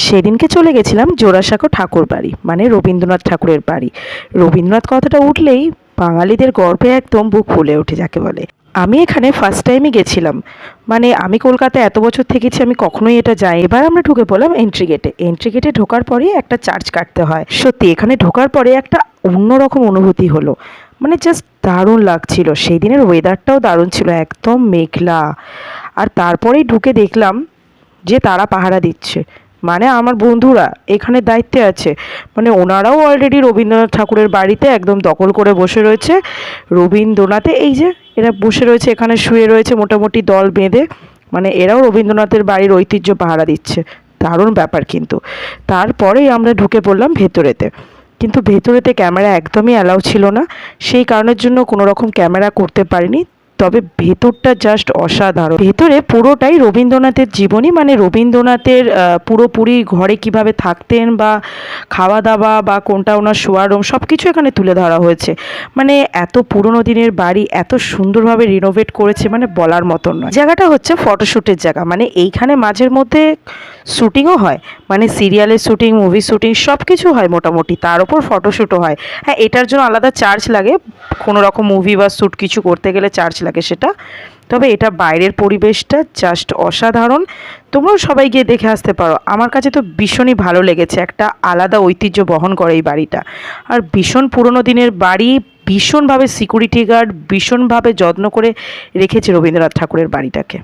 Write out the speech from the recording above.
সেদিনকে চলে গেছিলাম জোড়াসাঁকো ঠাকুর বাড়ি, মানে রবীন্দ্রনাথ ঠাকুরের বাড়ি। রবীন্দ্রনাথ কথাটা উঠলেই বাঙালিদের গর্বে একদম বুক ফুলে ওঠে যাকে বলে। আমি এখানে ফার্স্ট টাইমই গেছিলাম, মানে আমি কলকাতায় এত বছর থেকেছি, আমি কখনোই এটা যাই। এবার আমরা ঢুকে পড়লাম এন্ট্রি গেটে। এন্ট্রি গেটে ঢোকার পরে একটা চার্জ কাটতে হয়। সত্যি এখানে ঢোকার পরে একটা অন্যরকম অনুভূতি হলো, মানে জাস্ট দারুণ লাগছিল। সেই দিনের ওয়েদারটাও দারুণ ছিল, একদম মেঘলা। আর তারপরেই ঢুকে দেখলাম যে তারা পাহারা দিচ্ছে, মানে আমার বন্ধুরা এখানে দায়িত্বে আছে, মানে ওনারাও অলরেডি রবীন্দ্রনাথ ঠাকুরের বাড়িতে একদম দখল করে বসে রয়েছে। রবীন্দ্রনাথে এই যে এরা বসে রয়েছে, এখানে শুয়ে রয়েছে মোটামুটি দল বেঁধে, মানে এরাও রবীন্দ্রনাথের বাড়ির ঐতিহ্য পাহারা দিচ্ছে। দারুণ ব্যাপার কিন্তু। তারপরেই আমরা ঢুকে পড়লাম ভেতরেতে, কিন্তু ভেতরেতে ক্যামেরা একদমই অ্যালাউ ছিল না। সেই কারণের জন্য কোনো রকম ক্যামেরা করতে পারিনি। তবে ভেতরটা জাস্ট অসাধারণ। ভেতরে পুরোটাই রবীন্দ্রনাথের জীবনী, মানে রবীন্দ্রনাথের পুরোপুরি ঘরে কিভাবে থাকতেন বা খাওয়া দাওয়া বা কোনটা ওনার শোয়ার রুম সব কিছু এখানে তুলে ধরা হয়েছে। মানে এত পুরনো দিনের বাড়ি এত সুন্দরভাবে রিনোভেট করেছে, মানে বলার মতন নয়। জায়গাটা হচ্ছে ফটোশ্যুটের জায়গা, মানে এইখানে মাঝের মধ্যে শ্যুটিংও হয়, মানে সিরিয়ালের শ্যুটিং, মুভি শ্যুটিং সব কিছু হয় মোটামুটি, তার উপর ফটোশ্যুটও হয়। হ্যাঁ, এটার জন্য আলাদা চার্জ লাগে, কোনো রকম মুভি বা শ্যুট কিছু করতে গেলে চার্জ লাগে সেটা। তবে এটা বাইরের পরিবেশটা জাস্ট অসাধারণ, তোমরাও সবাই গিয়ে দেখে আসতে পারো। আমার কাছে তো ভীষণই ভালো লেগেছে, একটা আলাদা ঐতিহ্য বহন করে এই বাড়িটা। আর ভীষণ পুরনো দিনের বাড়ি, ভীষণভাবে সিকিউরিটি গার্ড ভীষণভাবে যত্ন করে রেখেছে রবীন্দ্রনাথ ঠাকুরের বাড়িটাকে।